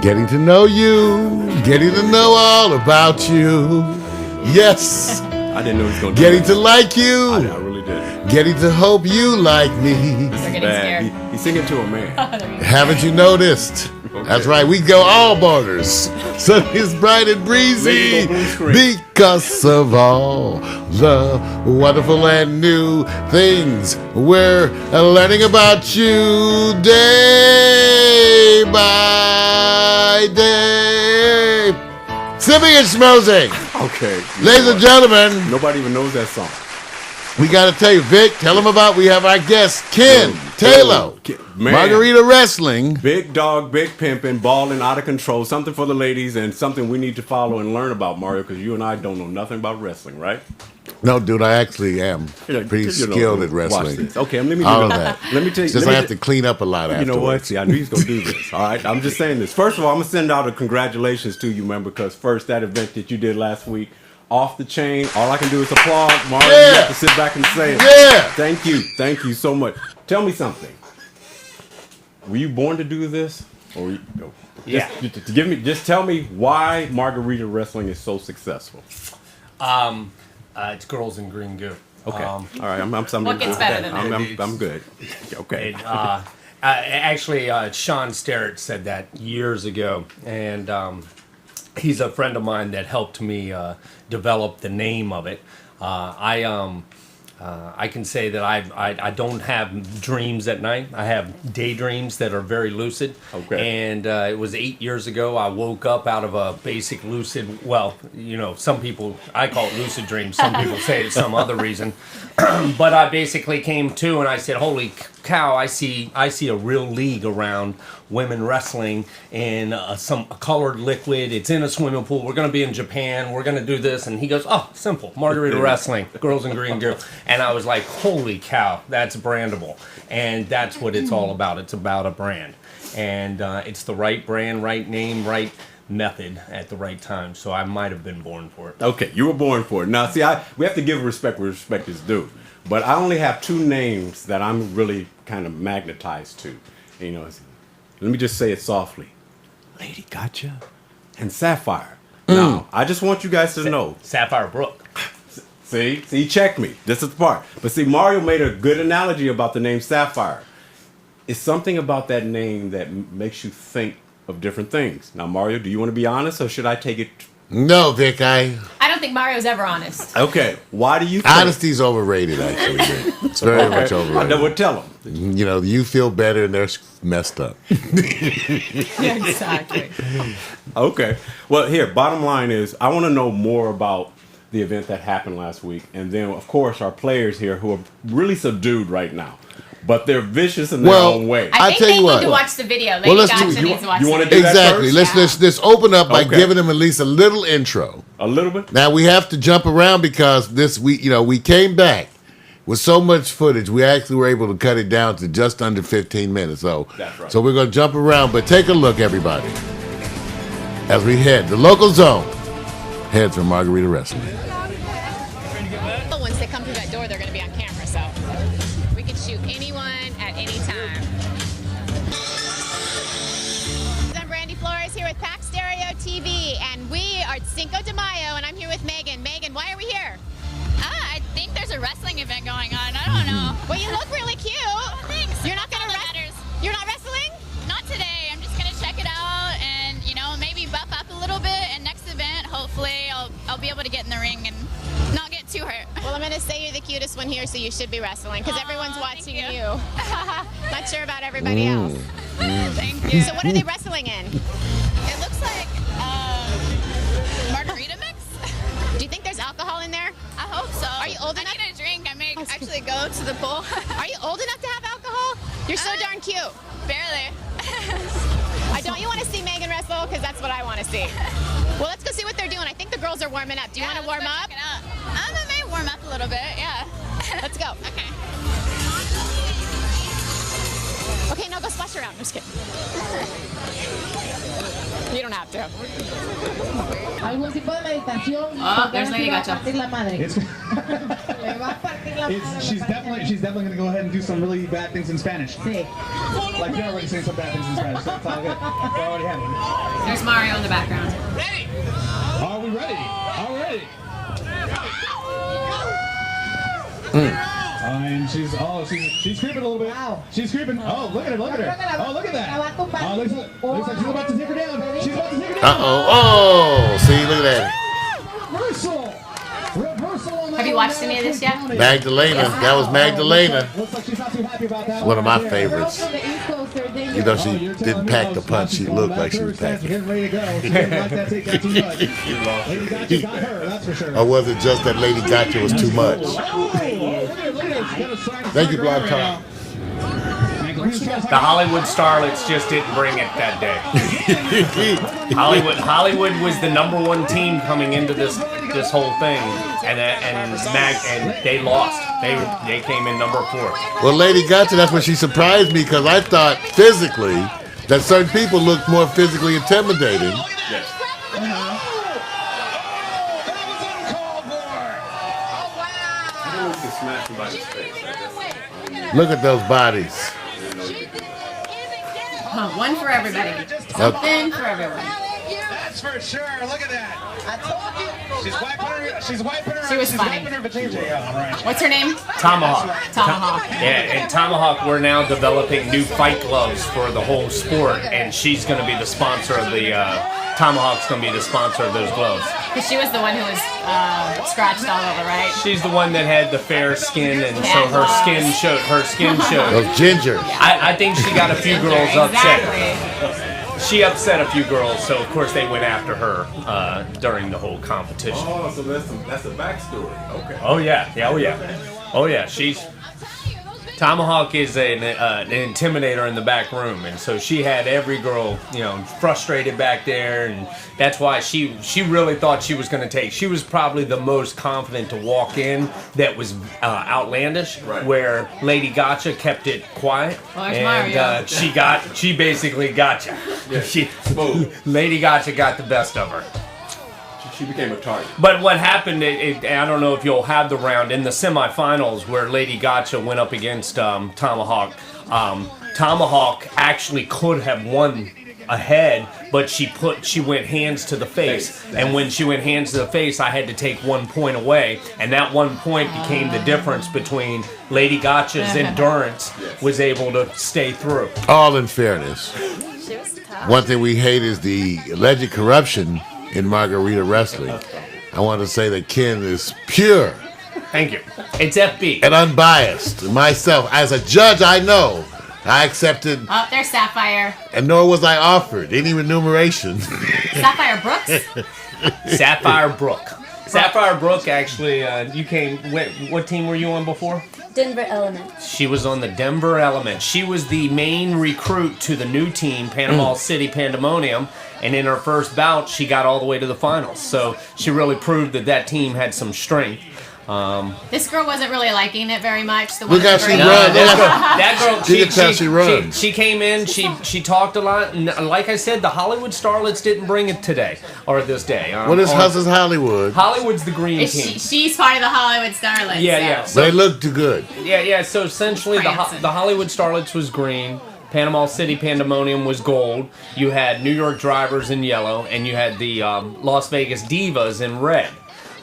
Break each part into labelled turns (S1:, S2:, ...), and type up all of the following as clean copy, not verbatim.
S1: Getting to know you, getting to know all about you. Yes.
S2: I didn't know he was going to
S1: Getting to like you.
S2: I really did.
S1: Getting to hope you like me.
S3: They're getting scared.
S2: He's singing to a man.
S1: Haven't you noticed?
S2: Okay.
S1: That's right, we go all borders. Sun is bright and breezy because of all the wonderful and new things we're learning about you day by day. Sippin and Schmoozin.
S2: Okay.
S1: Ladies and gentlemen,
S2: Nobody even knows that song.
S1: we got to tell you, Vic, tell them about, we have our guest, Ken Taylor.
S2: Man.
S1: Margarita Wrestling.
S2: Big dog, big pimpin', balling, out of control. Something for the ladies and something we need to follow and learn about, Mario, because you and I don't know nothing about wrestling, right?
S1: No, dude, I actually am pretty skilled at
S2: Watch
S1: wrestling.
S2: this. Okay, let me
S1: All of that.
S2: Let me tell you.
S1: Just I have to clean up a lot
S2: You
S1: afterwards.
S2: know what? See, I knew he was going to do this. All right, I'm just saying this. First of all, I'm going to send out a congratulations to you, man, because first, that event that you did last week, off the chain. All I can do is applaud. Mario, you have to sit back and say it.
S1: Yeah.
S2: Thank you so much. Tell me something. Were you born to do this, or were you,
S4: Yeah.
S2: Just tell me why Margarita Wrestling is so successful.
S4: It's girls in green goo.
S2: Okay, all right. I'm
S3: What gets better than that?
S2: I'm good. Okay.
S4: Actually, Sean Sterrett said that years ago, and he's a friend of mine that helped me develop the name of it. I can say that I don't have dreams at night. I have daydreams that are very lucid.
S2: Okay.
S4: And it was 8 years ago. I woke up out of a basic lucid. Well, some people, I call it lucid dreams. Some people say it's some other reason. But I basically came to and I said, "Holy cow! I see a real league around women wrestling in a colored liquid. It's in a swimming pool. We're going to be in Japan. We're going to do this." And he goes, "Oh, simple. Margarita Wrestling, girls in green gear." And I was like, "Holy cow! That's brandable." And that's what it's all about. It's about a brand, and it's the right brand, right name, right method at the right time. So I might have been born for it.
S2: Okay, you were born for it. Now, see, we have to give respect where respect is due. But I only have two names that I'm really kind of magnetized to. Let me just say it softly. Lady Gotcha and Sapphire. Now, I just want you guys to know.
S4: Sapphire Brook.
S2: See, check me. This is the part. But see, Mario made a good analogy about the name Sapphire. It's something about that name that makes you think of different things. Now, Mario, do you want to be honest, or should I take it?
S1: No, Vic,
S3: I don't think Mario's ever honest.
S2: Okay, why do you think?
S1: honesty's overrated, actually, Vic. It's very much overrated.
S2: Well, tell them.
S1: You feel better and they're messed up.
S3: Exactly.
S2: Okay. Well, here, bottom line is, I want to know more about the event that happened last week. And then, of course, our players here who are really subdued right now. But they're vicious in their own way.
S3: I think
S1: tell
S3: they
S1: you
S3: need
S1: what.
S3: to watch the video. Lady
S1: Well, let's
S3: Gotcha
S1: do-
S3: needs to watch
S2: you
S3: the
S2: wanna
S3: video.
S2: do that
S1: Exactly.
S2: first?
S1: Let's open up by
S2: Okay.
S1: giving them at least a little intro.
S2: A little bit?
S1: Now we have to jump around because we came back with so much footage. We actually were able to cut it down to just under 15 minutes. So,
S2: That's right.
S1: So we're going to jump around, but take a look, everybody, as we head the local zone heads for Margarita Wrestling.
S5: Once they come through that door, they're going to be on camera, so we can shoot anyone at any time. I'm Brandy Flores here with Pack Stereo TV, and we are at Cinco de Mayo, and I'm here with Megan. Megan, why are we here?
S6: I think there's a wrestling event going on. I don't know.
S5: Well, you look really cute.
S6: Thanks.
S5: You're not going to
S6: matters.
S5: You're not wrestling?
S6: Not today. I'm just gonna check it out and maybe buff up a little bit. And next event, hopefully, I'll be able to get in the ring and not get too hurt.
S5: Well, I'm going to say you're the cutest one here, so you should be wrestling because
S6: Aw,
S5: everyone's
S6: thank
S5: watching
S6: you.
S5: you. Not sure about everybody else.
S6: Thank you.
S5: So what are they wrestling in?
S6: It looks like margarita mix.
S5: Do you think there's alcohol in there?
S6: I hope so.
S5: Are you old enough?
S6: I need a drink. I may actually go to the pool.
S5: Are you old enough to have alcohol? You're so darn cute.
S6: Barely.
S5: Don't you want to see Megan wrestle? Because that's what I want to see. Well, let's go see what they're doing. I think the girls are warming up. Do you want to warm up?
S6: I may warm up a little bit. Yeah.
S5: Let's go.
S6: Okay.
S5: Okay, now go splash around. I'm just kidding. You don't don't have to.
S7: Algún tipo de meditación.
S3: Oh, there's Lady Gacha.
S8: She's definitely gonna go ahead and do some really bad things in Spanish.
S7: Sí.
S8: Like you're already saying some bad things in Spanish. So it's all good. We're already having it.
S3: There's Mario in the background.
S8: Are we ready? Are we ready? And she's creeping a little bit.
S7: Wow.
S8: She's creeping. Oh, look at her, look at her. Oh, look at that. Oh, looks like she's about to take her down. She's about to take her down.
S1: Oh, see, look at that.
S8: Reversal. Reversal on that.
S3: Have you watched any of this yet?
S1: Magdalena, that was Magdalena.
S8: Looks like she's not too happy about that.
S1: One of my
S8: right there.
S1: favorites.
S7: From the East Coast, they're dangerous.
S1: You know, she
S8: You're
S1: didn't
S8: telling
S1: pack
S8: me
S1: the punch. She looked like she was packing.
S8: Getting ready to go. She didn't like that take that too much. Lady Gacha got her, that's for sure.
S1: Or was it just that Lady Gacha was too much? Thank you, Blog Talk.
S4: The Hollywood Starlets just didn't bring it that day. Hollywood was the #1 team coming into this whole thing, and they lost. They came in number 4.
S1: Well, Lady Gacha, that's when she surprised me because I thought physically that certain people looked more physically intimidating.
S2: Yes. I don't know if you can smash somebody's face.
S1: Look at those bodies.
S3: One for everybody. Something for everyone.
S8: That's for sure. Look at that. She's wiping her.
S3: She was funny. What's her name?
S4: Tomahawk.
S3: Tomahawk.
S4: Yeah, and Tomahawk, we're now developing new fight gloves for the whole sport, and she's going to be the sponsor of the. Tomahawk's going to be the sponsor of those gloves.
S3: Because she was the one who was scratched all over, right?
S4: She's the one that had the fair skin, and so her skin showed.
S1: Those ginger.
S4: I think she got a few girls upset.
S3: Exactly.
S4: She upset a few girls, so of course they went after her during the whole competition.
S2: Oh, so that's a backstory. Okay.
S4: Oh yeah. Tomahawk is an intimidator in the back room, and so she had every girl, frustrated back there, and that's why she really thought she was going to take. She was probably the most confident to walk in. That was outlandish,
S2: right.
S4: Where Lady Gacha kept it quiet,
S3: Well, there's
S4: and
S3: Mario.
S4: she basically got you.
S2: Boom.
S4: Lady Gacha got the best of her.
S2: She became a target.
S4: But what happened, I don't know if you'll have the round, in the semifinals where Lady Gacha went up against Tomahawk. Tomahawk actually could have won ahead, but she went hands to the face. And when she went hands to the face, I had to take 1 point away. And that 1 point became the difference between Lady Gacha's endurance was able to stay through.
S1: All in fairness.
S3: She was tough.
S1: One thing we hate is the alleged corruption in Margarita Wrestling. I want to say that Ken is pure
S4: Thank you. It's FB.
S1: and unbiased. Myself, as a judge, I know I accepted,
S3: Oh, there's Sapphire.
S1: and nor was I offered any remuneration.
S3: Sapphire Brooks?
S4: Sapphire Brook. Sapphire Brook, actually, you came. What team were you on before?
S9: Denver Element.
S4: She was on the Denver Element. She was the main recruit to the new team, Panama City Pandemonium, and in her first bout, she got all the way to the finals. So she really proved that team had some strength.
S3: This girl wasn't really liking it very much. The
S1: Look
S3: one
S1: how
S3: that
S1: she
S3: girl-
S1: runs.
S4: That girl,
S1: She can tell she runs.
S4: She came in. She talked a lot. And like I said, the Hollywood Starlets didn't bring it today or this day.
S1: What is Houses Hollywood?
S4: Hollywood's the green team.
S3: She's part of the Hollywood Starlets.
S4: Yeah.
S3: so-
S1: They look too good.
S4: Yeah. So essentially,
S3: Prancing.
S4: the Hollywood Starlets was green. Panama City Pandemonium was gold. You had New York Drivers in yellow, and you had the Las Vegas Divas in red.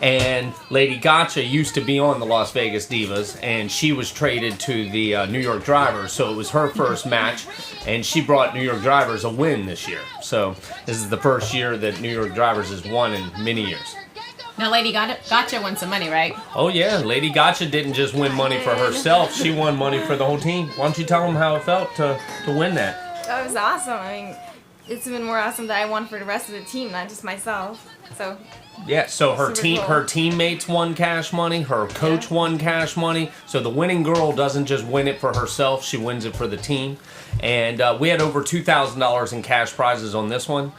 S4: And Lady Gacha used to be on the Las Vegas Divas, and she was traded to the New York Drivers. So it was her first match, and she brought New York Drivers a win this year. So this is the first year that New York Drivers has won in many years.
S3: Now, Lady Gacha won some money, right?
S4: Oh yeah, Lady Gacha didn't just win money for herself; she won money for the whole team. Why don't you tell them how it felt to win that?
S9: That was awesome. I mean, it's even more awesome that I won for the rest of the team, not just myself. So
S4: Yeah, so her
S9: Super
S4: team,
S9: cool.
S4: her teammates won cash money. Her coach won cash money. So the winning girl doesn't just win it for herself; she wins it for the team. And we had over $2,000 in cash prizes on this one.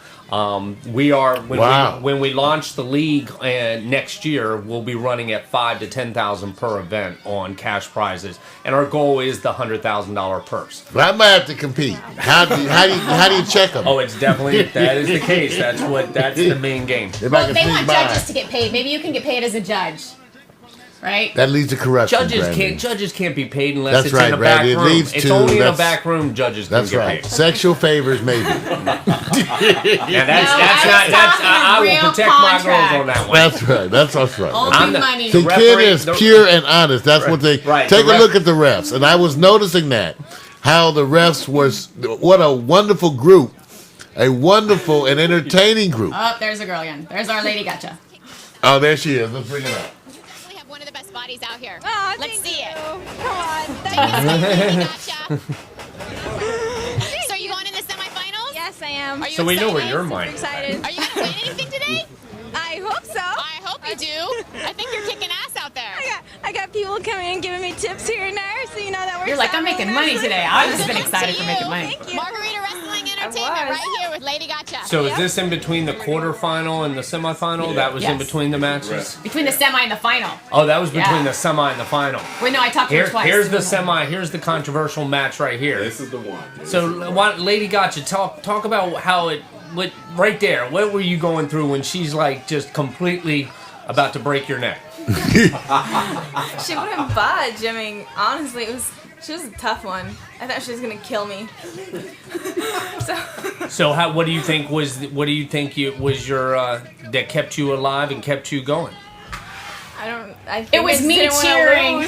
S4: We are when we launch the league next year, we'll be running at $5,000 to $10,000 per event on cash prizes, and our goal is the $100,000 purse.
S1: Well, I might have to compete. How do you check them?
S4: Oh, it's definitely that is the case. That's the main game.
S3: Well, they want judges to get paid. Maybe you can get paid as a judge, right?
S1: That leads to corruption.
S4: Judges can't be paid unless it's
S1: right,
S4: in a back
S1: Brad.
S4: room. It's only in a back room judges can
S1: That's
S4: get
S1: right.
S4: paid.
S1: Sexual favors, maybe.
S4: I will protect my girls on that one.
S1: That's right. That's right.
S3: Only money.
S1: See, Ken is pure and honest. That's what they take a look at the refs, and I was noticing that how the refs was. What a wonderful group, a wonderful and entertaining group.
S3: Oh, there's a girl again. There's our lady gotcha.
S1: Oh, there she is. Let's bring her up.
S5: We have one of the best bodies out here.
S9: Oh,
S5: Let's see it.
S9: Come on.
S5: Gotcha. So are you going in the semifinals?
S9: Yes, I am.
S5: Are you
S4: So we know where
S5: excited?
S4: your
S9: Super
S4: mind is.
S9: excited.
S5: Are you going to win anything today?
S9: I hope so.
S5: I hope you do. I think you're kicking ass out there.
S9: I got people coming and giving me tips here and there, so you know that works.
S3: You're like,
S9: out
S3: I'm making
S9: really
S3: money
S9: nicely.
S3: today. I've just
S5: Good
S3: been
S5: luck
S3: excited
S5: to
S3: for making money.
S9: Thank you.
S5: Margarita Wrestling Entertainment
S9: was.
S5: right here with Lady Gotcha.
S4: So is this in between the quarterfinal and the semifinal? That was in
S3: Yes.
S4: between the matches?
S3: Between the semi and the final.
S4: Oh, that was between
S3: Yeah.
S4: the semi and the final.
S3: Wait, no, I talked to her twice.
S4: Here's the semi. Here's the controversial match right here.
S2: This is the one.
S4: So, Lady Gotcha, talk about how it. What right there? What were you going through when she's like just completely about to break your neck?
S9: She wouldn't budge. I mean, honestly, she was a tough one. I thought she was gonna kill me.
S4: So, what do you think was your that kept you alive and kept you going?
S9: I
S3: It was me cheering.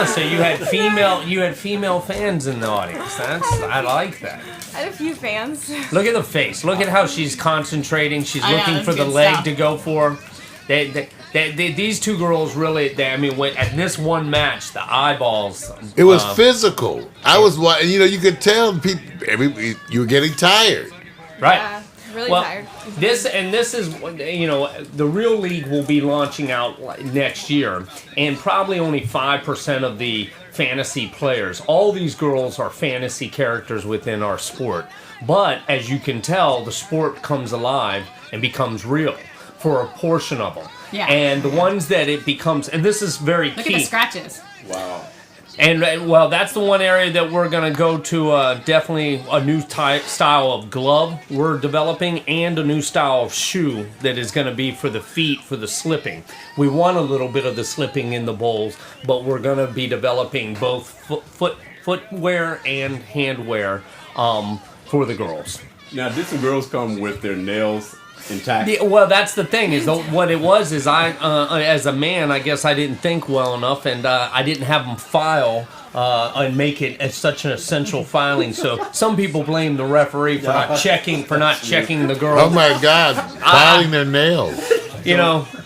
S4: So you had female fans in the audience. I like that.
S9: I had a few fans.
S4: Look at the face. Look at how she's concentrating. She's
S3: I know,
S4: looking
S3: that's
S4: for the
S3: good
S4: leg
S3: stuff.
S4: to go for. These two girls really. At this one match, the eyeballs.
S1: It was physical. I was, you could tell people. You were getting tired.
S4: Right.
S9: Really
S4: Well,
S9: tired.
S4: this is, the real league will be launching out next year, and probably only 5% of the fantasy players. All these girls are fantasy characters within our sport. But as you can tell, the sport comes alive and becomes real for a portion of them.
S3: Yeah.
S4: And the ones that it becomes, and this is very
S3: Look
S4: key.
S3: at the scratches.
S2: Wow.
S4: And well, that's the one area that we're going to go to. Definitely a new style of glove we're developing, and a new style of shoe that is going to be for the feet, for the slipping. We want a little bit of the slipping in the bowls, but we're going to be developing both footwear and handwear for the girls.
S2: Now, did some girls come with their nails intact?
S4: Yeah, well, that's the thing. What it was is I, as a man, I guess I didn't think well enough, and I didn't have them file and make it as such an essential filing. So some people blame the referee for not checking the girls.
S1: Oh my God, filing their nails.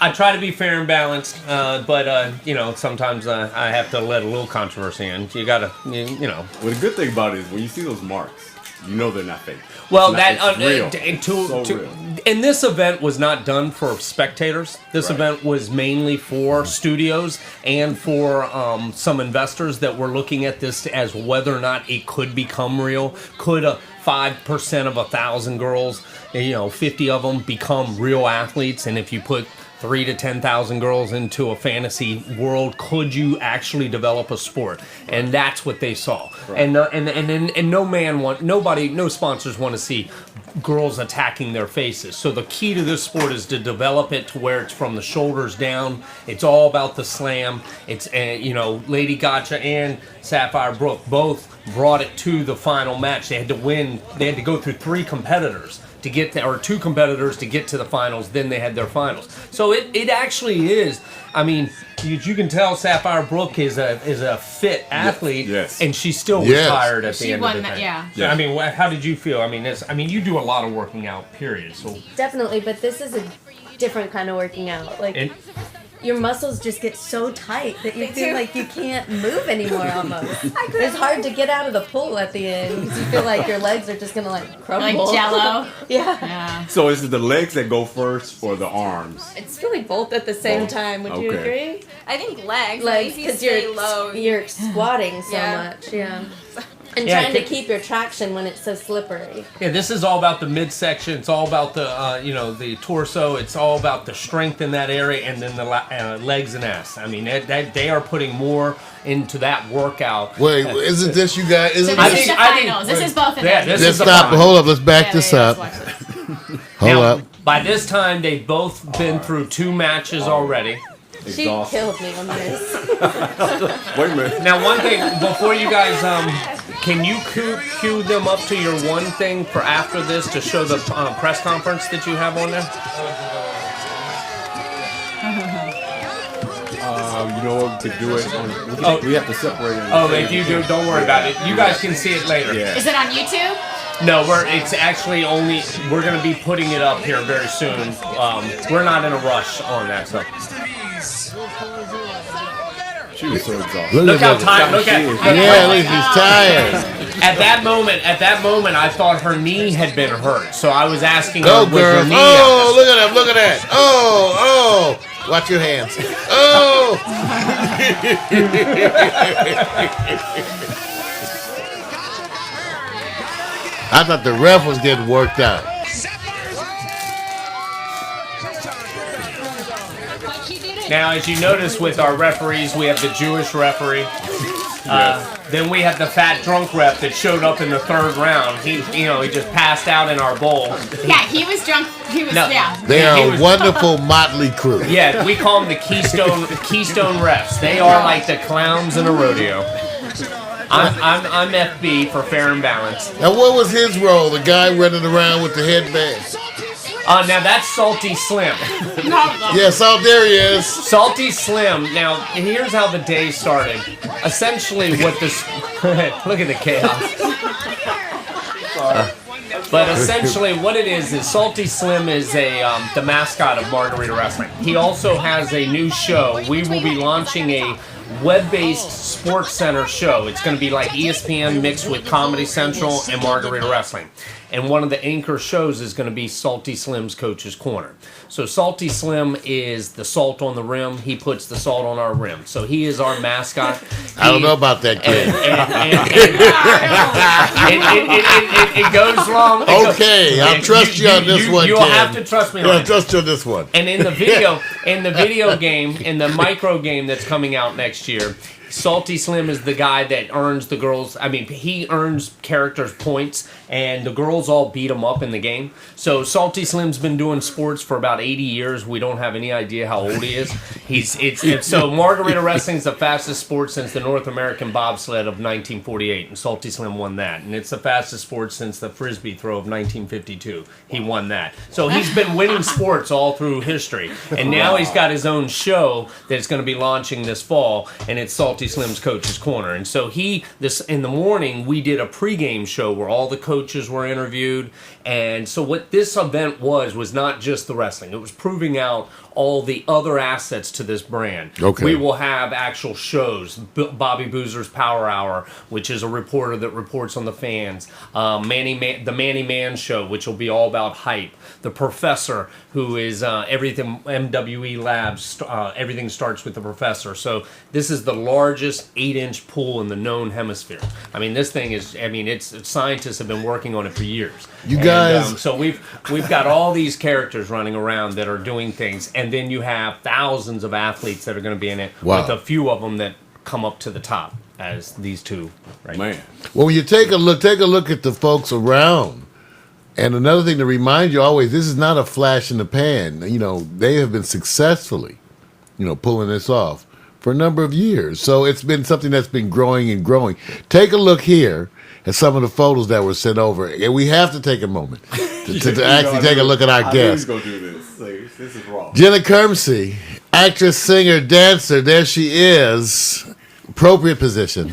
S4: I try to be fair and balanced, but sometimes I have to let a little controversy in. You gotta,
S2: Well, the good thing about it is when you see those marks, you know they're not fake.
S4: Well,
S2: It's real.
S4: real. And this event was not done for spectators. This event was mainly for studios and for some investors that were looking at this as whether or not it could become real. Could 5% of 1,000 girls, 50 of them become real athletes? And if you put 3,000 to 10,000 girls into a fantasy world, could you actually develop a sport? And that's what they saw. Right. And no sponsors want to see girls attacking their faces. So the key to this sport is to develop it to where it's from the shoulders down. It's all about the slam. It's Lady Gotcha and Sapphire Brook both brought it to the final match. They had to win. They had to go through 3 competitors to get to, or 2 competitors to get to the finals. Then they had their finals. So it actually is. I mean, you can tell Sapphire Brook is a fit athlete,
S2: yes.
S4: And she still was tired at the
S3: She
S4: end
S3: won
S4: of the
S3: that,
S4: day.
S3: yeah.
S4: I mean, how did you feel? I mean, you do a lot of working out, period. So
S10: Definitely, but this is a different kind of working out. your muscles just get so tight that you feel like you can't move anymore almost. It's hard to get out of the pool at the end because you feel like your legs are just going to like crumble.
S3: Like Jell-O.
S10: Yeah.
S2: So is it the legs that go first or the arms?
S10: It's really both at the same time. Would you agree?
S9: I think legs.
S10: Legs,
S9: because
S10: because you're squatting so much. Yeah. And trying to keep your traction when it's so slippery.
S4: Yeah, this is all about the midsection. It's all about the the torso. It's all about the strength in that area, and then the legs and ass. I mean, they are putting more into that workout.
S1: Wait, isn't this you guys?
S3: So this is the finals. This is both of them.
S1: Let's stop. Hold up. Let's back this up. Hold up.
S4: By this time, they've both been through 2 matches already.
S10: She killed me on this.
S2: Wait a minute.
S4: Now, one thing before you guys, can you cue them up to your one thing for after this to show the press conference that you have on there?
S2: You know what? We could do it. We have to separate it.
S4: Oh, if you do, don't worry about it. You guys can see it later.
S2: Yeah.
S3: Is it on YouTube?
S4: No, it's actually only, we're going to be putting it up here very soon. We're not in a rush on that stuff.
S2: She was so exhausted.
S4: Look how tired. Look at.
S1: Yeah, look, she's tired.
S4: At that moment, I thought her knee had been hurt, so I was asking her,
S1: Go,
S4: was
S1: girl.
S4: her knee
S1: Oh, look at that. Look at that. Oh. Watch your hands. Oh. I thought the ref was getting worked out.
S4: Now, as you notice with our referees, we have the Jewish referee. Then we have the fat drunk ref that showed up in the 3rd round. He just passed out in our bowl.
S3: Yeah, he was drunk. He was, yeah.
S1: They are a wonderful motley crew.
S4: Yeah, we call them the Keystone refs. They are like the clowns in a rodeo. I'm FB for fair and balanced.
S1: And what was his role? The guy running around with the headband?
S4: Now that's Salty Slim.
S1: Yeah, there he is.
S4: Salty Slim. Now, here's how the day started. Essentially, what this... Look at the chaos. But essentially, what it is Salty Slim is the mascot of Margarita Wrestling. He also has a new show. We will be launching a web-based Sports Center show. It's going to be like ESPN mixed with Comedy Central and Margarita Wrestling. And one of the anchor shows is going to be Salty Slim's Coach's Corner. So Salty Slim is the salt on the rim. He puts the salt on our rim. So he is our mascot.
S1: I don't know about that kid.
S4: It goes long.
S1: Okay, I'll trust you on this one,
S4: You'll
S1: Tim.
S4: have to trust me on
S1: I'll
S4: it.
S1: trust you on this one.
S4: And in the video game, in the micro game that's coming out next year, Salty Slim is the guy that earns the girls. I mean, he earns characters points, and the girls all beat him up in the game. So Salty Slim's been doing sports for about 80 years. We don't have any idea how old he is. So Margarita Wrestling's the fastest sport since the North American bobsled of 1948, and Salty Slim won that. And it's the fastest sport since the frisbee throw of 1952. He won that. So he's been winning sports all through history, and now he's got his own show that's going to be launching this fall, and it's Salty Slim's Coach's Corner. And so in the morning, we did a pregame show where all the coaches were interviewed. And so what this event was not just the wrestling. It was proving out all the other assets to this brand.
S1: Okay.
S4: We will have actual shows. Bobby Boozer's Power Hour, which is a reporter that reports on the fans. The Manny Man Show, which will be all about hype. The Professor, who is everything MWE Labs. Everything starts with the Professor. So this is the largest 8-inch pool in the known hemisphere. I mean, this thing is. I mean, scientists have been working on it for years.
S1: You guys.
S4: So we've got all these characters running around that are doing things, and then you have thousands of athletes that are going to be in it.
S1: Wow.
S4: With a few of them that come up to the top, as these two. Right.
S2: Man.
S1: Well, when you take a look at the folks around. And another thing to remind you always, this is not a flash in the pan. You know, they have been successfully, pulling this off for a number of years. So it's been something that's been growing and growing. Take a look here at some of the photos that were sent over. And we have to take a moment to actually take a look at our guests.
S2: Going to do this. This is wrong.
S1: Jenna Kermsey, actress, singer, dancer. There she is. Appropriate position.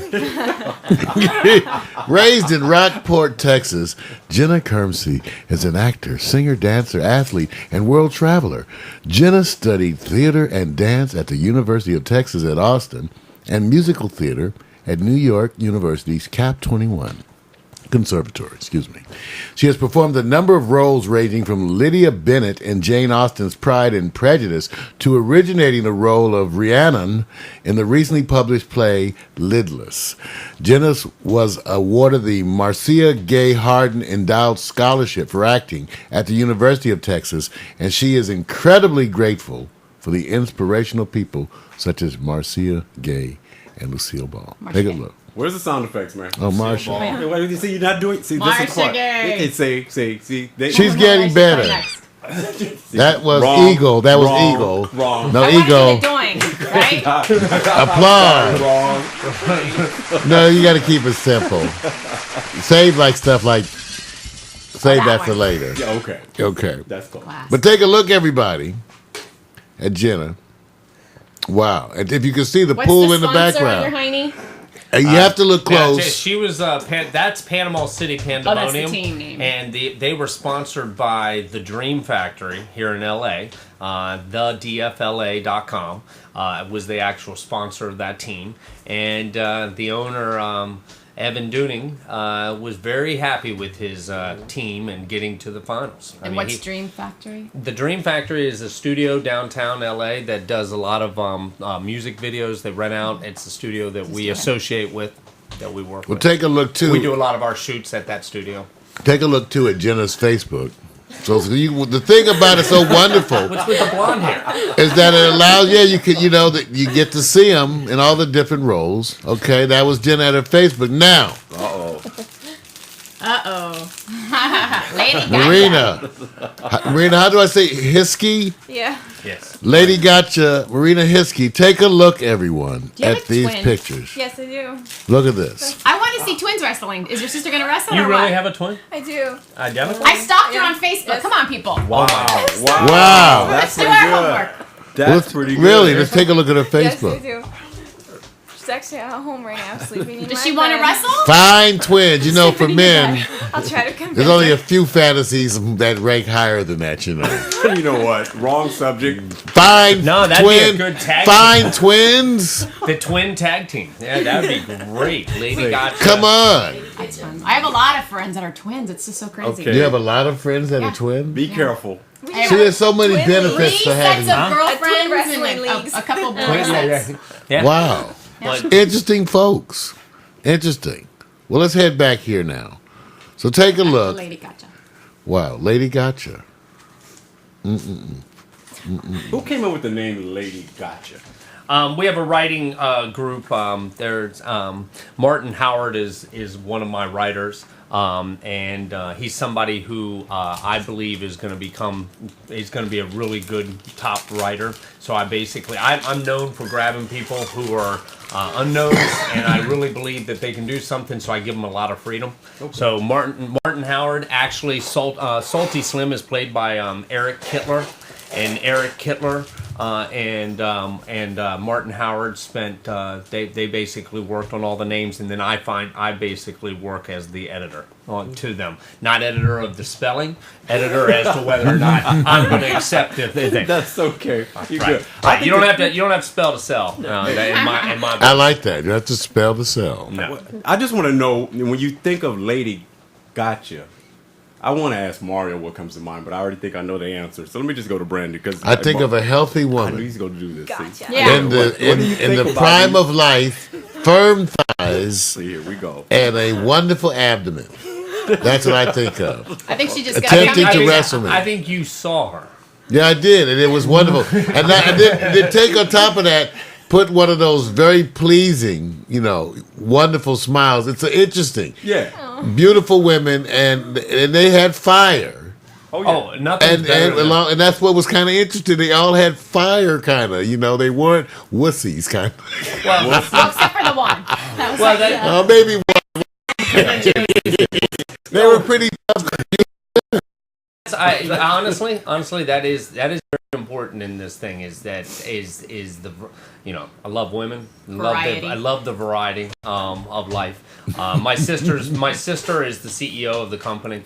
S1: Raised in Rockport, Texas, Jenna Kermsey is an actor, singer, dancer, athlete, and world traveler. Jenna studied theater and dance at the University of Texas at Austin and musical theater at New York University's Cap 21 Conservatory. She has performed a number of roles ranging from Lydia Bennett in Jane Austen's Pride and Prejudice to originating the role of Rhiannon in the recently published play Lidless. Jenna was awarded the Marcia Gay Harden Endowed Scholarship for Acting at the University of Texas, and she is incredibly grateful for the inspirational people such as Marcia Gay and Lucille Ball. Take a look.
S2: Where's the sound effects, man?
S1: Oh, Marcia.
S2: Wait, you see, you're not doing. See, this is part. They say.
S1: She's getting better. That was
S2: wrong,
S1: Eagle. That was
S2: wrong,
S1: Eagle.
S2: Wrong.
S1: No,
S3: I
S1: Eagle.
S3: doing, right?
S1: Applause.
S2: Wrong.
S1: No, you got to keep it simple. Save that
S3: one.
S1: for later.
S2: Yeah, okay.
S1: Okay.
S2: That's cool.
S1: But take a look, everybody, at Jenna. Wow. And if you can see the pool in the background. You have to look close.
S4: She was that's Panama City Pandemonium.
S3: Oh, that's the team name.
S4: And they were sponsored by the Dream Factory here in LA. TheDFLA.com was the actual sponsor of that team. And the owner, Evan Dooning, was very happy with his team and getting to the finals.
S3: What's Dream Factory?
S4: The Dream Factory is a studio downtown LA that does a lot of music videos. They rent out. It's a studio that we associate with, that we work with.
S1: Take a look too.
S4: We do a lot of our shoots at that studio.
S1: Take a look too at Jenna's Facebook. So the thing about it so wonderful.
S4: What's with the blonde hair?
S1: Is that it allows that you get to see them in all the different roles. Okay, that was Jenna at her Facebook. Now.
S3: Lady Gaga.
S1: Marina, how do I say Hiskey?
S9: Yeah.
S4: Yes.
S1: Lady Gotcha, Marina Hiskey. Take a look, everyone,
S3: Do you have
S1: at
S3: a
S1: these
S3: twin?
S1: pictures.
S9: Yes, I do.
S1: Look at this.
S3: I want to see twins wrestling. Is your sister going to wrestle
S4: You
S3: or
S4: really
S3: what?
S4: have a twin?
S9: I do.
S4: Identical?
S3: I stalked her on Facebook. Come on, people.
S2: Wow.
S3: Let's do
S2: pretty
S3: our
S2: good.
S3: homework.
S2: That's pretty good.
S1: Really, let's take a look at her
S9: Yes, I
S1: Facebook.
S9: do. She's actually at home right now, sleeping in
S3: Does
S9: my
S3: she want to
S9: bed.
S3: wrestle?
S1: Fine twins. You know, for men,
S9: I'll try to convince
S1: there's only
S9: her.
S1: a few fantasies that rank higher than that, you know.
S2: You know what? Wrong subject.
S1: Fine
S4: No, that'd be a good tag
S1: Fine twins.
S4: The twin tag team. Yeah, that'd be great. Lady Gotcha.
S1: Come on.
S3: I have a lot of friends that are twins. It's just so crazy.
S2: Okay.
S1: You have a lot of friends that are twins?
S2: Be careful.
S1: See, there's so many
S9: Twin
S1: benefits
S3: Three
S1: to having.
S3: sets of
S9: A
S3: girlfriends
S9: twin
S3: and
S9: wrestling
S3: then
S9: leagues.
S3: a couple boy sets.
S4: Yeah.
S1: Wow.
S4: But
S1: Interesting folks. Interesting. Well, let's head back here now. So take a look.
S3: Lady Gotcha.
S1: Wow, Lady Gotcha.
S2: Who came up with the name Lady Gotcha?
S4: we have a writing group. There's Martin Howard is one of my writers. And he's somebody who I believe is going to be a really good top writer. So I'm known for grabbing people who are unknowns, and I really believe that they can do something, so I give them a lot of freedom. Okay. So Martin Howard, actually, Salty Slim is played by Eric Kittler, and Eric Kittler and Martin Howard spent they basically worked on all the names, and then I basically work as the editor to them, not editor of the spelling, editor as to whether or not I'm going to accept it.
S2: That's okay. You're
S4: Right.
S2: good.
S4: Right. You don't have to spell to sell. In my
S1: I like that. You have to spell the cell.
S4: No.
S2: I just want to know, when you think of Lady Gotcha, I want to ask Mario what comes to mind, but I already think I know the answer. So let me just go to Brandon, because
S1: I think of a healthy
S2: I knew
S1: woman
S2: he's going to do this.
S9: Gotcha.
S2: See?
S3: Yeah.
S1: in
S2: What do you
S1: the
S2: think about
S1: prime
S2: these?
S1: of life, firm thighs,
S2: See, here we go.
S1: and a wonderful abdomen. That's what I think of.
S3: I think she just got
S1: Attempting to
S3: to
S1: wrestle me.
S4: I think you saw her.
S1: Yeah, I did, and it was wonderful. And I did take on top of that, put one of those very pleasing, wonderful smiles. It's interesting.
S2: Yeah.
S1: Beautiful women, and they had fire.
S2: Oh, yeah.
S4: Oh, nothing.
S1: And that's what was kind of interesting. They all had fire, kind of. They weren't wussies, kind of.
S4: Well,
S3: Well, except for the one. That was
S1: Maybe one. They were pretty tough.
S4: honestly, that is very important in this thing is that is the I love women.
S3: Variety.
S4: I love the variety of life. My sister is the CEO of the company,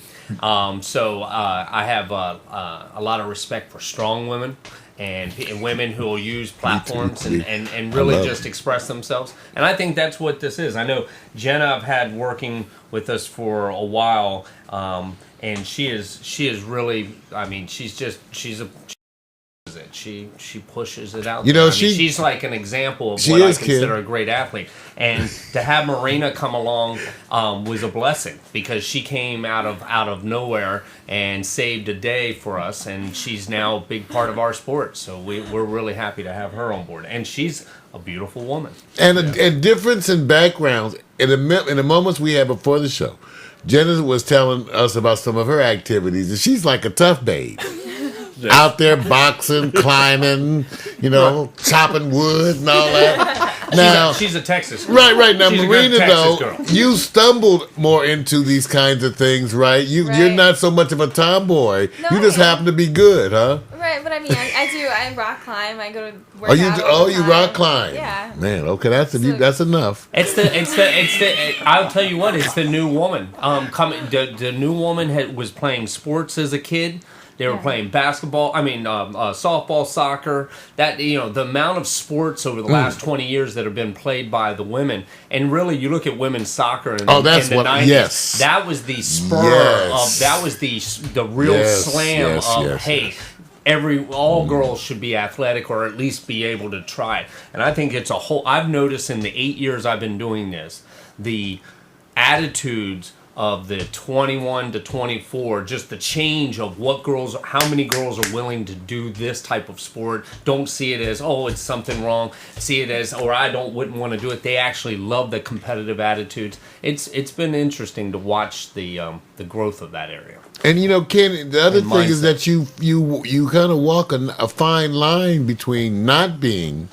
S4: so I have a lot of respect for strong women and women who will use platforms and really just express themselves. And I think that's what this is. I know Jenna I've had working with us for a while, and she is really. I mean, she's a. She pushes it out. She's like an example of what I consider a great athlete. And to have Marina come along was a blessing because she came out of nowhere and saved a day for us, and she's now a big part of our sport. So we're really happy to have her on board. And she's a beautiful woman.
S1: And a difference in backgrounds in the moments we had before the show. Jenna was telling us about some of her activities, and she's like a tough babe. Out there boxing, climbing, chopping wood and all that. Now
S4: she's a Texas girl.
S1: Right. Now,
S4: she's
S1: Marina, though,
S4: girl.
S1: you stumbled more into these kinds of things, right? You're not so much of a tomboy.
S9: No,
S1: you just happen to be good, huh?
S9: Right, but I mean, I do. I rock climb. I go to work out.
S1: You rock climb?
S9: Yeah.
S1: Man, okay, that's enough.
S4: I'll tell you what. It's the new woman. The new woman was playing sports as a kid. They were playing basketball. Softball, soccer. That the amount of sports over the last 20 years that have been played by the women, and really, you look at women's soccer in the 90s.
S1: Yes,
S4: that was the spur of. That was the real slam of hey. All girls should be athletic or at least be able to try it. And I think it's I've noticed in the 8 years I've been doing this, the attitudes of the 21 to 24, just the change of how many girls are willing to do this type of sport. Don't see it as, it's something wrong. See it as, wouldn't want to do it. They actually love the competitive attitudes. It's been interesting to watch the growth of that area.
S1: And Ken, the other thing is that you kind of walk a fine line between not being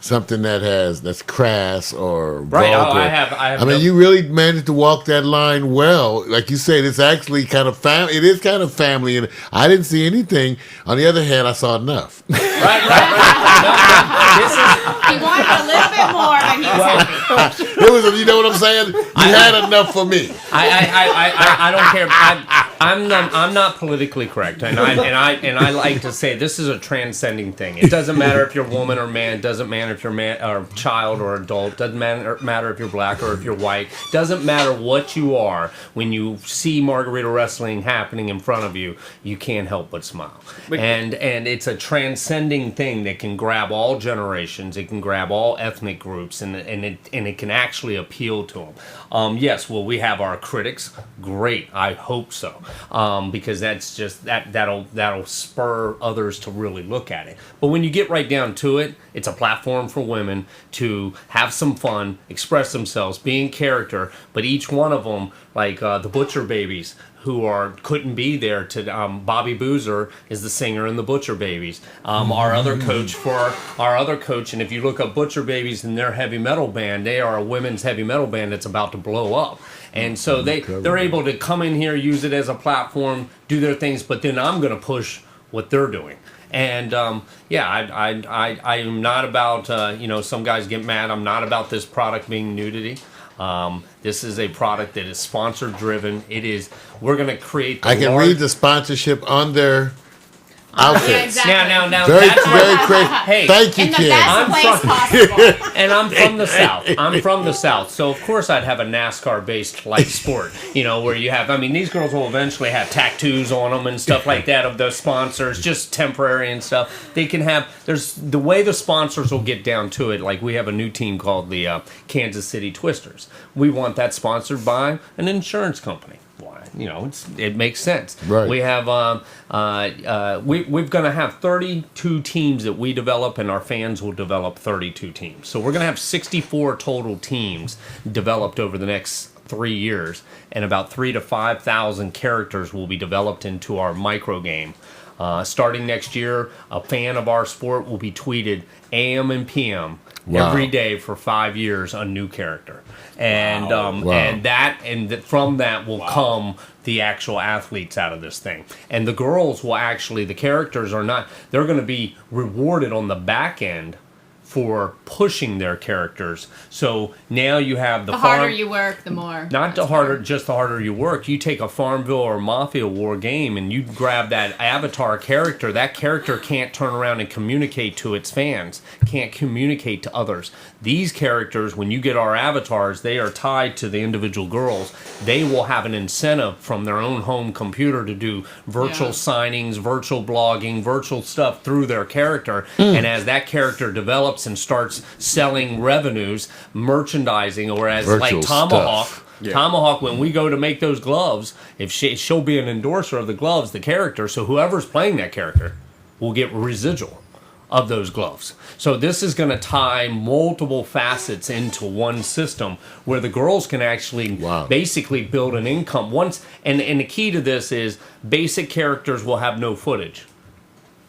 S1: something that's crass or vulgar.
S4: I mean,
S1: you really managed to walk that line well. Like you said, it's actually kind of family. It is kind of family, and I didn't see anything. On the other hand, I saw enough.
S4: Right.
S3: He wanted a little bit more, but he was happy.
S1: It was, you know what I'm saying? You had enough for me.
S4: I don't care. I'm not politically correct, and I like to say this is a transcending thing. It doesn't matter if you're a woman or man. It doesn't matter if you're man or child or adult. It doesn't matter if you're black or if you're white. It doesn't matter what you are. When you see Margarita wrestling happening in front of you, you can't help but smile. And it's a transcending thing that can grab all generations. It can grab all ethnic groups, and it can actually appeal to them. Yes, will we have our critics? Great, I hope so, because that's just that'll spur others to really look at it. But when you get right down to it, it's a platform for women to have some fun, express themselves, be in character. But each one of them, like the Butcher Babies, who couldn't be there to Bobby Boozer is the singer in the Butcher Babies. Our other coach, and if you look up Butcher Babies and their heavy metal band, they are a women's heavy metal band that's about to blow up. And so they're able to come in here, use it as a platform, do their things, but then I'm going to push what they're doing. And I am not about some guys get mad. I'm not about this product being nudity. This is a product that is sponsor driven. We're going to create.
S1: I can read the sponsorship on their outfits.
S3: Yeah, exactly.
S4: Now,
S1: very
S4: that's
S1: crazy.
S4: Hey,
S1: thank you,
S3: in the
S1: Ken.
S3: best place possible.
S4: And I'm from the South. So of course I'd have a NASCAR-based like sport, where you have. I mean, these girls will eventually have tattoos on them and stuff like that of the sponsors, just temporary and stuff. They can have. There's the way the sponsors will get down to it. Like we have a new team called the Kansas City Twisters. We want that sponsored by an insurance company. It makes sense.
S1: Right.
S4: We have we're going to have 32 teams that we develop, and our fans will develop 32 teams. So we're going to have 64 total teams developed over the next 3 years, and about 3,000 to 5,000 characters will be developed into our micro game. Starting next year, a fan of our sport will be tweeted AM and PM every day for 5 years, a new character. And from that will come the actual athletes out of this thing. And the girls will actually, the characters are not, they're going to be rewarded on the back end for pushing their characters. So now you have the
S3: harder you work, the more.
S4: Not the harder, just the harder you work. You take a Farmville or Mafia War game and you grab that avatar character. That character can't turn around and communicate to its fans, can't communicate to others. These characters, when you get our avatars, they are tied to the individual girls. They will have an incentive from their own home computer to do virtual signings, virtual blogging, virtual stuff through their character. And as that character develops and starts selling revenues, merchandising, or as
S1: virtual
S4: like Tomahawk.
S1: Stuff.
S4: Tomahawk, when we go to make those gloves, if she'll be an endorser of the gloves, the character, so whoever's playing that character will get residual of those gloves. So this is going to tie multiple facets into one system where the girls can actually basically build an income. And the key to this is basic characters will have no footage.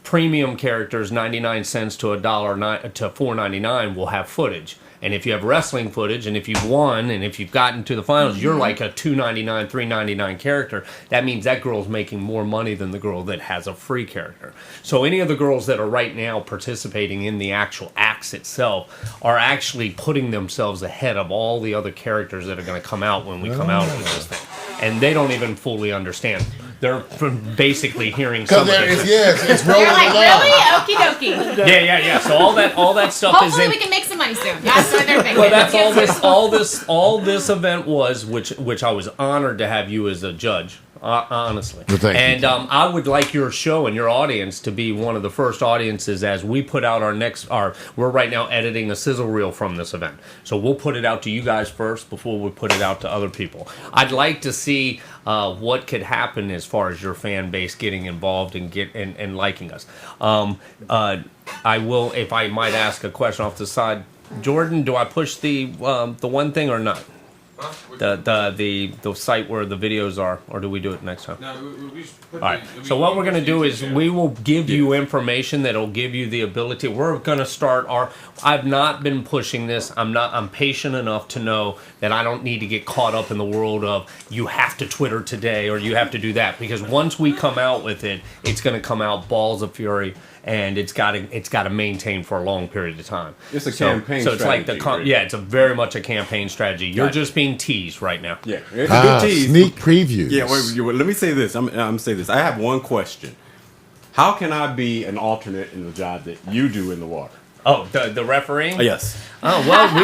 S4: Premium characters, 99 cents to $1 to $4.99 will have footage. And if you have wrestling footage, and if you've won, and if you've gotten to the finals, you're like a $2.99, $3.99 character. That means that girl's making more money than the girl that has a free character. So any of the girls that are right now participating in the actual acts itself are actually putting themselves ahead of all the other characters that are going to come out when we come out with this thing. And they don't even fully understand. They're basically hearing some of this.
S1: It's rolling
S3: You're like,
S1: along.
S3: really? Okie dokie.
S4: Yeah. So all that stuff is
S3: Hopefully
S4: in.
S3: we can make some money soon. That's what they're thinking.
S4: Well, that's all this event was, which I was honored to have you as a judge. Honestly,
S1: Well, thank you.
S4: I would like your show and your audience to be one of the first audiences as we put out we're right now editing a sizzle reel from this event, so we'll put it out to you guys first before we put it out to other people. I'd like to see what could happen as far as your fan base getting involved and liking us. I will, if I might ask a question off the side, Jordan, do I push the one thing or not? The site where the videos are, or do we do it next time?
S11: No, we
S4: all right. So what we're going to do is we will give you information that'll give you the ability. We're going to start I've not been pushing this. I'm patient enough to know that I don't need to get caught up in the world of you have to Twitter today or you have to do that, because once we come out with it, it's going to come out balls of fury. And it's got to maintain for a long period of time.
S2: It's a campaign
S4: so it's
S2: strategy.
S4: like it's very much a campaign strategy. You're just being teased right now.
S2: Yeah, it's a good tease.
S1: Sneak previews.
S2: Yeah, wait, let me say this. I'm say this. I have one question. How can I be an alternate in the job that you do in the water?
S4: Oh, the refereeing?
S2: Yes.
S4: Oh well,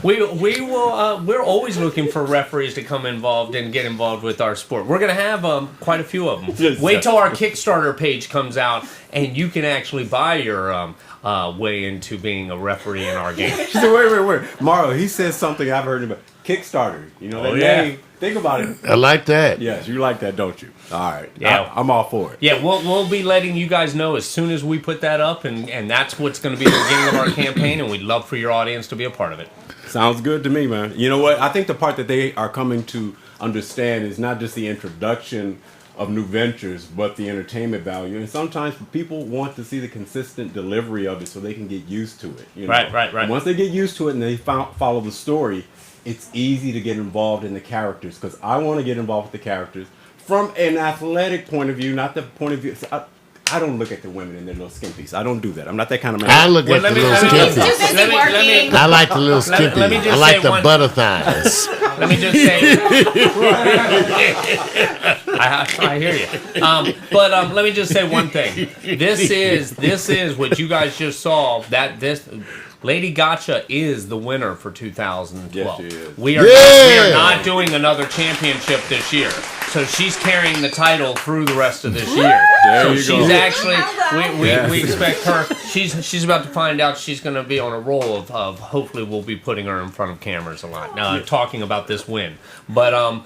S4: we will. We're always looking for referees to come involved and get involved with our sport. We're gonna have quite a few of them.
S2: Yes,
S4: Wait till our Kickstarter page comes out, and you can actually buy your way into being a referee in our game.
S2: She said, wait. Mario, he says something I've heard about Kickstarter. You know that name? Think about it.
S1: I like that.
S2: Yes, you like that, don't you? All right.
S4: Yeah.
S2: I'm all for it.
S4: Yeah, we'll be letting you guys know as soon as we put that up, and that's what's going to be the beginning of our campaign, and we'd love for your audience to be a part of it.
S2: Sounds good to me, man. You know what? I think the part that they are coming to understand is not just the introduction of new ventures, but the entertainment value. And sometimes people want to see the consistent delivery of it so they can get used to it. You know?
S4: Right.
S2: And once they get used to it and they follow the story, it's easy to get involved in the characters, because I want to get involved with the characters from an athletic point of view, not the point of view. I don't look at the women in their little skimpies. I don't do that. I'm not that kind of man.
S1: I look at the little skimpies.
S3: Working.
S1: I like the little skimpies.
S4: let me just
S1: I like
S4: say
S1: the butter thighs.
S4: Let me just say, I hear you. But let me just say one thing. This is what you guys just saw. Lady Gotcha is the winner for 2012.
S2: Yes, she is.
S4: We are not doing another championship this year. So she's carrying the title through the rest of this year. So she's actually, we expect her, she's about to find out she's going to be on a roll of hopefully we'll be putting her in front of cameras a lot. Now, talking about this win. But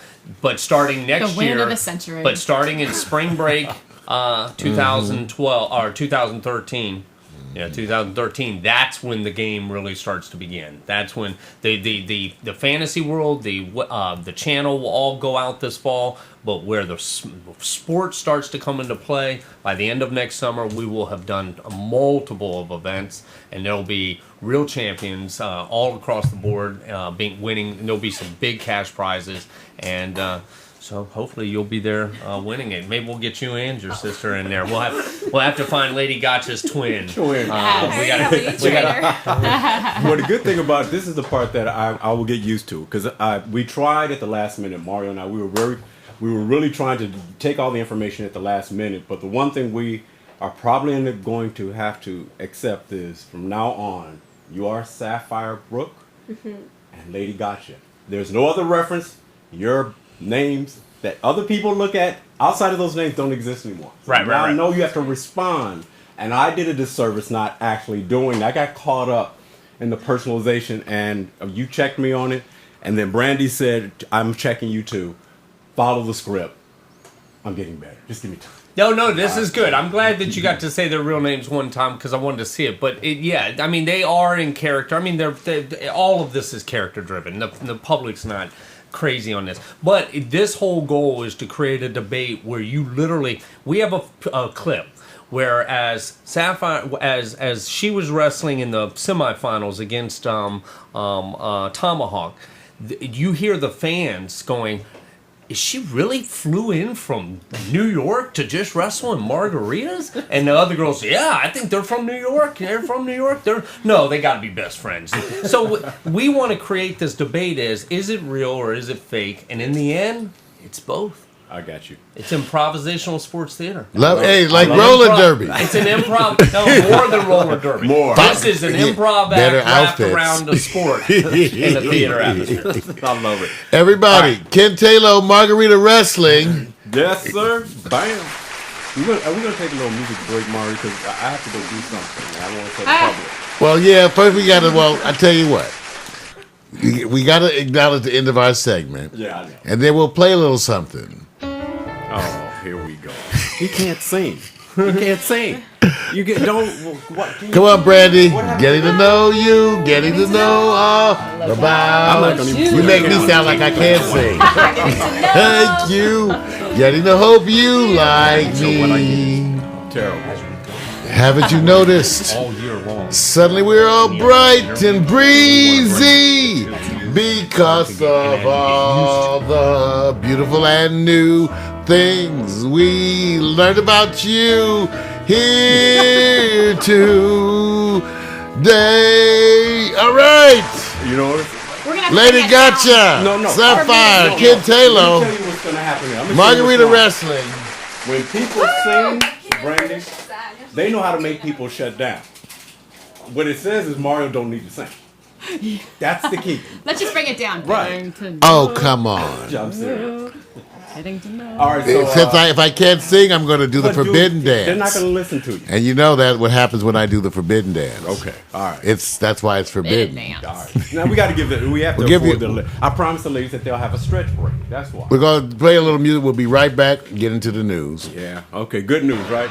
S4: starting next
S3: the win
S4: year,
S3: of the century.
S4: but starting in spring break 2012 or 2013, Yeah, 2013. That's when the game really starts to begin. That's when the fantasy world, the channel will all go out this fall. But where the sport starts to come into play, by the end of next summer, we will have done a multiple of events, and there'll be real champions all across the board winning. And there'll be some big cash prizes, and so hopefully you'll be there winning it. Maybe we'll get you and your sister in there. We'll have to find Lady Gotcha's twin.
S2: Well, the good thing about this is the part that I will get used to, because we tried at the last minute. Mario and I, we were really trying to take all the information at the last minute. But the one thing we are probably going to have to accept is, from now on, you are Sapphire Brook and Lady Gotcha. There's no other reference. Your names that other people look at outside of those names don't exist anymore. So
S4: right.
S2: I know you have to respond. And I did a disservice not actually doing that. I got caught up in the personalization, and you checked me on it. And then Brandy said, I'm checking you too. Follow the script. I'm getting better. Just give me time.
S4: No, this is good. I'm glad that you got to say their real names one time, because I wanted to see it. But I mean, they are in character. I mean, they're all of this is character driven. The public's not crazy on this, but this whole goal is to create a debate where we have a clip where as Sapphire, as she was wrestling in the semifinals against Tomahawk, you hear the fans going, is she really flew in from New York to just wrestle in margaritas? And the other girls, yeah, I think they're from New York. They're from New York. No, they got to be best friends. So we want to create this debate: is it real or is it fake? And in the end, it's both.
S2: I got you.
S4: It's improvisational sports theater.
S1: Like roller derby.
S4: It's an improv. No, more than roller derby.
S2: More.
S4: This is an improv act wrapped around the sport in the theater atmosphere.
S2: I love it.
S1: Everybody, Ken Taylor, Margarita Wrestling.
S2: Yes, sir. Bam. We're gonna take a little music break, Mario, because I have to go do something. I want to tell the public.
S1: Well, yeah. First, we gotta. Well, I tell you what. We gotta acknowledge the end of our segment.
S2: Yeah, I know.
S1: And then we'll play a little something.
S2: Oh, here we go. He can't sing. He can't sing.
S1: Come on, Brandy. Getting to know you. Getting to know all about you. Make me sound like I can't sing. Thank you. Getting to hope you like me.
S2: Terrible.
S1: Haven't you noticed?
S4: All year long.
S1: Suddenly we're all bright and breezy because of all the beautiful and new things we learned about you here today. All right.
S2: You know what?
S1: Lady Gotcha.
S2: No.
S1: Sapphire. Kid Taylor.
S2: Let me tell you what's going to happen.
S1: Margarita Wrestling.
S2: When people sing, Brandy, they know how to make people shut down. What it says is Mario don't need to sing. That's the key.
S3: Let's just bring it down.
S2: Right.
S1: Oh, come on.
S2: I'm serious.
S3: Getting to know.
S2: All right, so
S1: if I can't sing, I'm going to do the forbidden dance.
S2: They're not going to listen to you.
S1: And you know that what happens when I do the forbidden dance.
S2: Okay, all right.
S1: That's why it's forbidden.
S3: Dance.
S2: All right. Now we got to give it. We have to afford I promise the ladies that they'll have a stretch break. That's why.
S1: We're going to play a little music. We'll be right back. Get into the news.
S2: Yeah. Okay. Good news, right?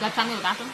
S3: Got time to go to the bathroom?